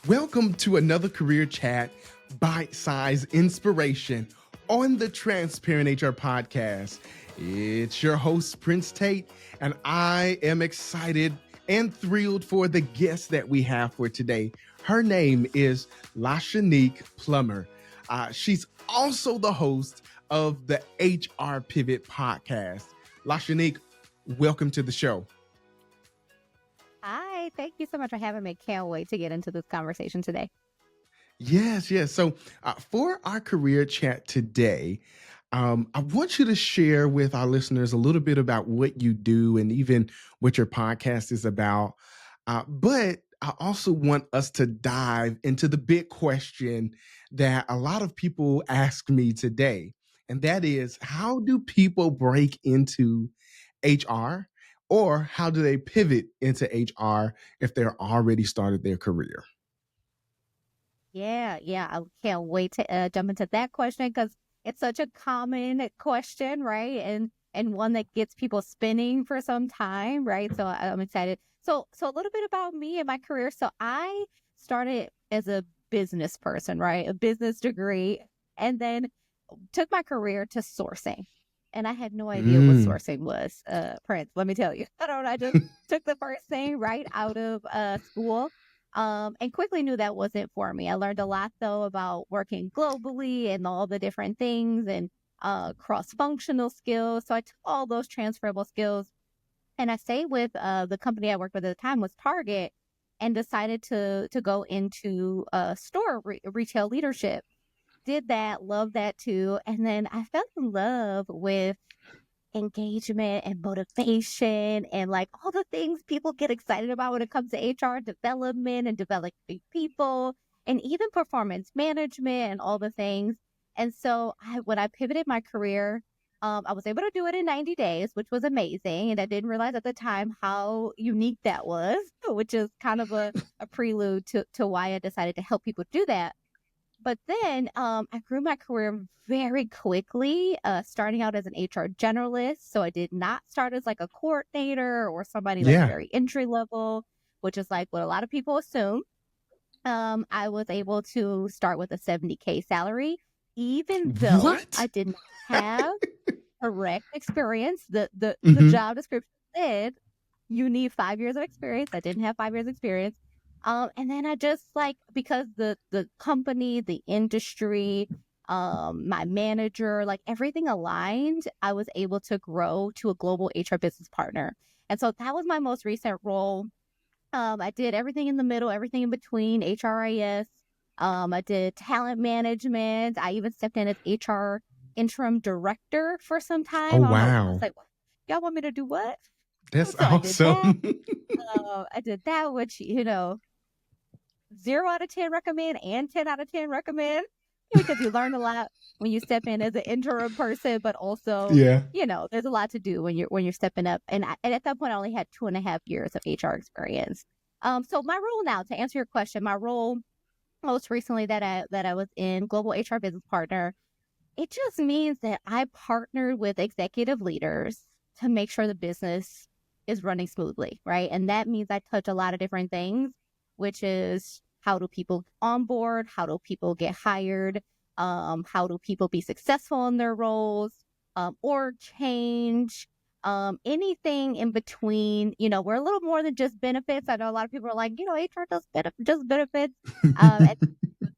Welcome to another Career Chat, bite-sized inspiration on the Transparent HR podcast. It's your host, Prince Tate, and I am excited and thrilled for the guest that we have for today. Her name is Lashaunique Plummer. She's also the host of the HR Pivot podcast. Lashanique, welcome to the show. Hi, thank you so much for having me. Can't wait to get into this conversation today. Yes. So for our career chat today, I want you to share with our listeners a little bit about what you do and even what your podcast is about. But I also want us to dive into the big question that a lot of people ask me today. And that is, how do people break into HR, or how do they pivot into HR if they're already started their career? Yeah, I can't wait to jump into that question because it's such a common question, right? And one that gets people spinning for some time, right? So I'm excited. So a little bit about me and my career. So I started as a business person, right? A business degree, and then took my career to sourcing. And I had no idea what sourcing was, Prince. Let me tell you. I just took the first thing right out of school. And quickly knew that wasn't for me. I learned a lot though about working globally and all the different things and cross-functional skills. So I took all those transferable skills, and I stayed with the company I worked with at the time was Target, and decided to go into retail leadership. Did that, loved that too, and then I fell in love with engagement and motivation and like all the things people get excited about when it comes to HR development and developing people and even performance management and all the things. And so when I pivoted my career, I was able to do it in 90 days, which was amazing. And I didn't realize at the time how unique that was, which is kind of a prelude to why I decided to help people do that. But then I grew my career very quickly, starting out as an HR generalist. So I did not start as like a coordinator or somebody like Yeah. very entry level, which is like what a lot of people assume. I was able to start with a 70K salary, even though What? I did not have direct experience. The Mhm. job description said you need 5 years of experience. I didn't have 5 years experience. And then I just like, because the company, the industry, my manager, like everything aligned, I was able to grow to a global HR business partner. And so that was my most recent role. I did everything in the middle, everything in between, HRIS. I did talent management. I even stepped in as HR interim director for some Oh, time. I don't know. I was wow. like, y'all want me to do what? That's So I did that. awesome. Which, 0 out of 10 recommend and 10 out of 10 recommend, because you learn a lot when you step in as an interim person, but also, Yeah. there's a lot to do when you're stepping up. And at that point, I only had 2.5 years of HR experience. So my role now, to answer your question, my role most recently that I was in global HR business partner, it just means that I partnered with executive leaders to make sure the business is running smoothly, right? And that means I touch a lot of different things, which is how do people onboard? How do people get hired? How do people be successful in their roles? Org change, anything in between. We're a little more than just benefits. I know a lot of people are like, HR does just benefits. And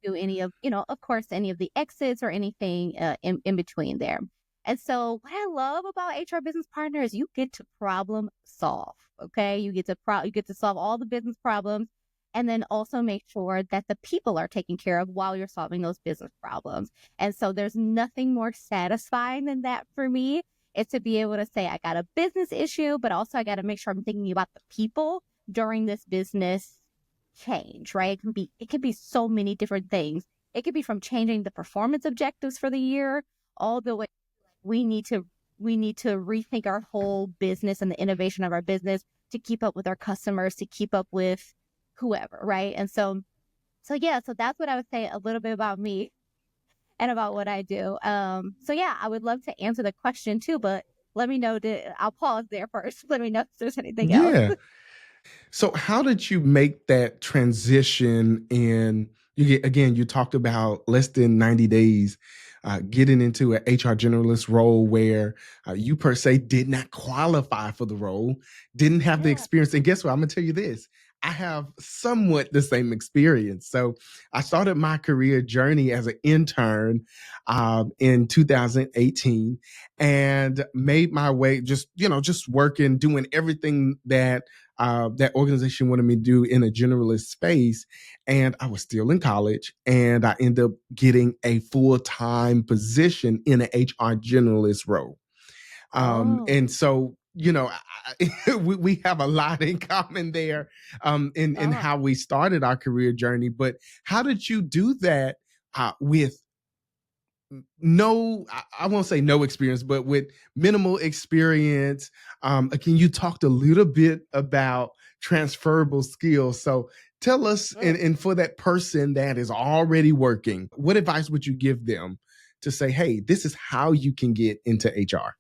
do any of, of course, any of the exits or anything in between there. And so what I love about HR business partner is you get to problem solve. Okay. You get to solve all the business problems, and then also make sure that the people are taken care of while you're solving those business problems. And so there's nothing more satisfying than that for me. It's to be able to say, I got a business issue, but also I got to make sure I'm thinking about the people during this business change, right? It can be so many different things. It could be from changing the performance objectives for the year all the way. We need to rethink our whole business and the innovation of our business to keep up with our customers, to keep up with whoever, right? And so that's what I would say a little bit about me and about what I do. So yeah, I would love to answer the question too, but let me know I'll pause there first. Let me know if there's anything else. Yeah. So how did you make that transition in you talked about less than 90 days getting into an HR generalist role where you per se did not qualify for the role, didn't have the Yeah. experience. And guess what? I'm going to tell you this. I have somewhat the same experience. So I started my career journey as an intern in 2018 and made my way just working, doing everything that organization wanted me to do in a generalist space. And I was still in college and I ended up getting a full-time position in an HR generalist role. Oh. And so, we have a lot in common there in Oh. how we started our career journey. But how did you do that with I won't say no experience, but with minimal experience? Again, you talked a little bit about transferable skills. So tell us, Mm. and for that person that is already working, what advice would you give them to say, hey, this is how you can get into HR?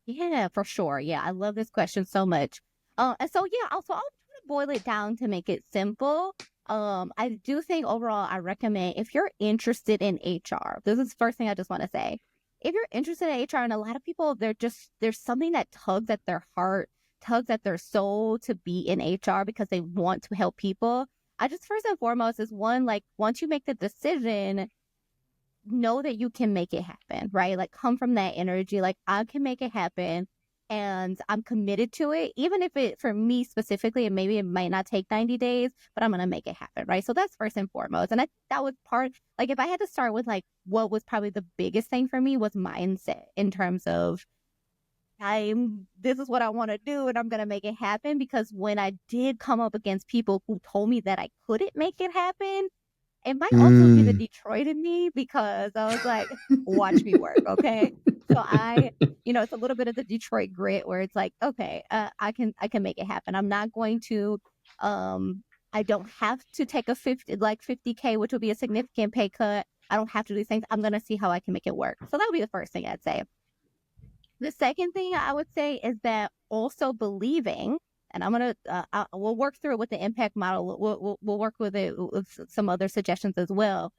Yeah, for sure. Yeah, I love this question so much. And so yeah, also I'll try to boil it down to make it simple. I do think overall I recommend if you're interested in HR, this is the first thing I just want to say. If you're interested in HR, and a lot of people, there's something that tugs at their heart, tugs at their soul to be in HR because they want to help people. I just first and foremost is one, like once you make the decision, know that you can make it happen, right? Like come from that energy, like I can make it happen and I'm committed to it. Even if it, for me specifically, and maybe it might not take 90 days, but I'm going to make it happen, right? So that's first and foremost. And I think that was part, like if I had to start with like what was probably the biggest thing for me was mindset in terms of this is what I want to do and I'm going to make it happen. Because when I did come up against people who told me that I couldn't make it happen, it might also be the Mm. Detroit in me because I was like, watch me work, okay? So it's a little bit of the Detroit grit where it's like, okay, I can make it happen. I'm not going to I don't have to take a 50K, which would be a significant pay cut. I don't have to do these things. I'm gonna see how I can make it work. So that would be the first thing I'd say. The second thing I would say is that also believing, and we'll work through it with the impact model. We'll work with it with some other suggestions as well.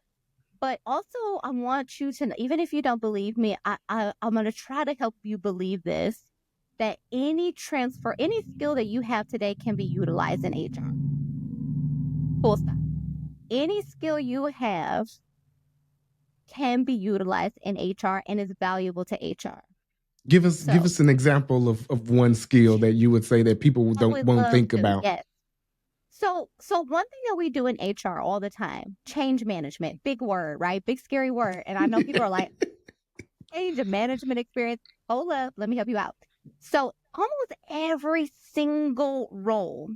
But also, I want you to, even if you don't believe me, I'm going to try to help you believe this, that any skill that you have today can be utilized in HR. Full stop. Any skill you have can be utilized in HR and is valuable to HR. Give So us an example of one skill that you would say that people I don't would won't love think to. about. Yes. So one thing that we do in HR all the time, change management, big word, right? Big scary word. And I know people are like, change management experience. Hold up, let me help you out. So almost every single role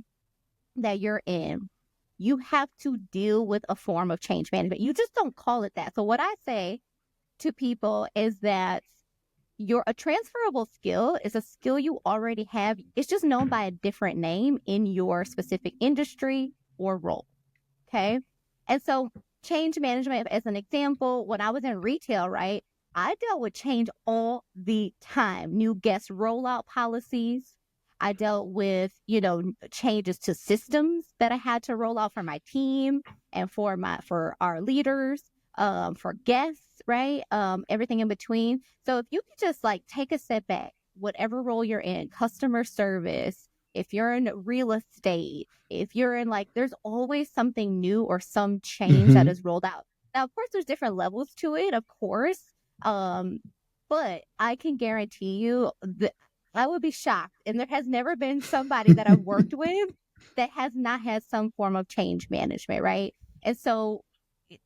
that you're in, you have to deal with a form of change management. You just don't call it that. So what I say to people is that a transferable skill is a skill you already have. It's just known by a different name in your specific industry or role. Okay. And so change management, as an example, when I was in retail, right, I dealt with change all the time. New guest rollout policies. I dealt with, changes to systems that I had to roll out for my team and for our leaders, for guests, right? Everything in between. So if you could just like take a step back, whatever role you're in, customer service, if you're in real estate, if you're in there's always something new or some change that Hmm. is rolled out. Now, of course, there's different levels to it, of course. Um, but I can guarantee you that I would be shocked. And there has never been somebody that I've worked with that has not had some form of change management, right? And so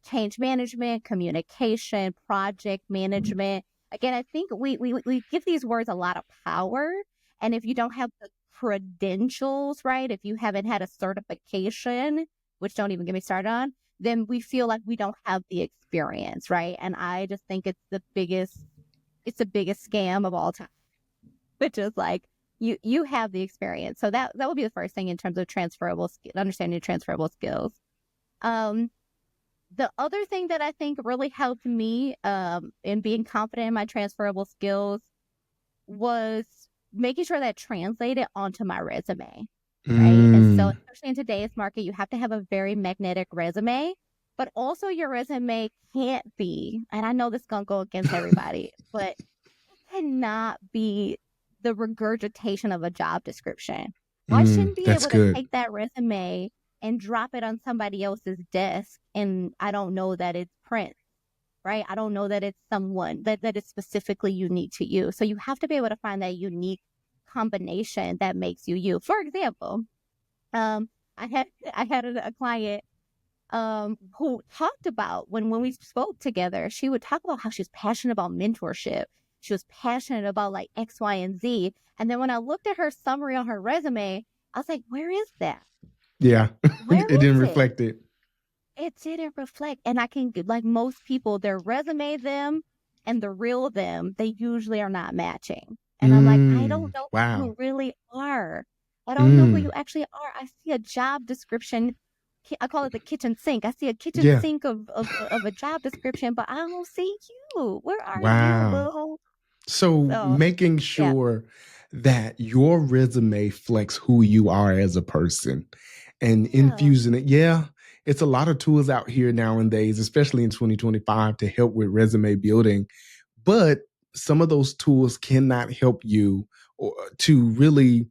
change management, communication, project management. Again, I think we give these words a lot of power. And if you don't have the credentials, right? If you haven't had a certification, which don't even get me started on, then we feel like we don't have the experience, right? And I just think it's the biggest scam of all time, which is like you have the experience. So that would be the first thing in terms of understanding transferable skills. Um, the other thing that I think really helped me in being confident in my transferable skills was making sure that translated onto my resume. right? And so, Mm. especially in today's market, you have to have a very magnetic resume, but also your resume can't be, and I know this is going to go against everybody, but it cannot be the regurgitation of a job description. I shouldn't be That's able to good. take that resume and drop it on somebody else's desk, and I don't know that it's Prince, right? I don't know that it's someone that is specifically unique to you. So you have to be able to find that unique combination that makes you you. For example, um, I had I had a client who talked about when we spoke together, she would talk about how she was passionate about mentorship. She was passionate about like X, Y, and Z. And then when I looked at her summary on her resume, I was like, where is that? Yeah. Where It didn't is it? reflect it. It didn't reflect. And I can, like most people, their resume them and the real them, they usually are not matching. And I'm like, I don't know who Wow. you really are. I don't know who you Mm. actually are. I see a job description. I call it the kitchen sink. I see a kitchen Yeah. sink of a job description, but I don't see you. Where are you, Wow. boo? So So making yeah, sure that your resume reflects who you are as a person and yeah, infusing it. Yeah, it's a lot of tools out here nowadays, especially in 2025, to help with resume building. But some of those tools cannot help you or to really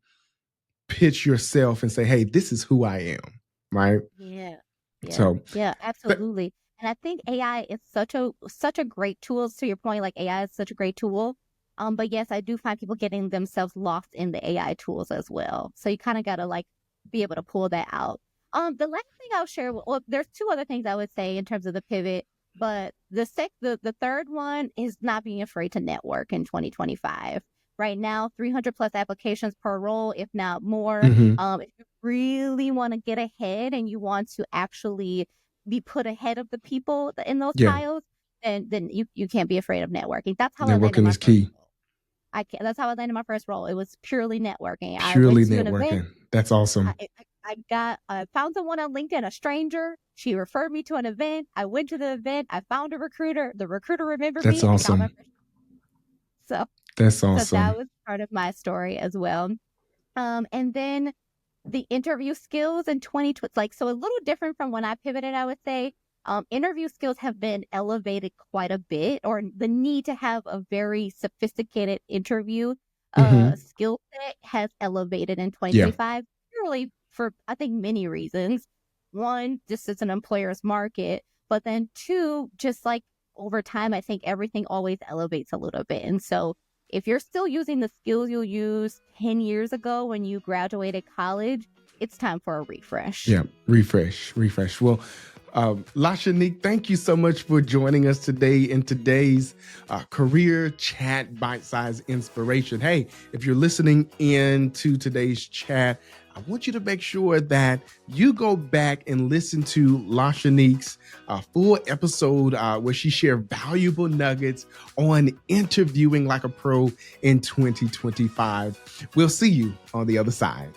pitch yourself and say, hey, this is who I am. Right. yeah, yeah, So, yeah, th- absolutely. And I think AI is such a great tool. To your point, like AI is such a great tool. But yes, I do find people getting themselves lost in the AI tools as well. So you kind of gotta like be able to pull that out. The last thing I'll share, well, there's two other things I would say in terms of the pivot, but the third one is not being afraid to network in 2025. Right now, 300 plus applications per role, if not more. mhm, If you really want to get ahead and you want to actually be put ahead of the people in those yeah, piles, then you can't be afraid of networking. That's how I landed networking my is first key. role. I can't, that's how I landed my first role. It was purely networking. I went Purely to an event. networking. That's awesome. I found someone on LinkedIn, a stranger. She referred me to an event. I went to the event. I found a recruiter. The recruiter remembered That's me and got my awesome. first. So That's so that awesome. was part of my story as well. And then the interview skills in 2020, like, so a little different from when I pivoted, I would say. Interview skills have been elevated quite a bit, or the need to have a very sophisticated interview Hmm. skill set has elevated in Yeah. 2025, purely for, I think, many reasons. One, just it's an employer's market, but then two, just like over time, I think everything always elevates a little bit. And so if you're still using the skills you used 10 years ago when you graduated college, it's time for a refresh. Yeah. Refresh. Refresh. Well, Lashanique, thank you so much for joining us today in today's career chat bite-sized inspiration. Hey, if you're listening in to today's chat, I want you to make sure that you go back and listen to Lashanique's full episode where she shared valuable nuggets on interviewing like a pro in 2025. We'll see you on the other side.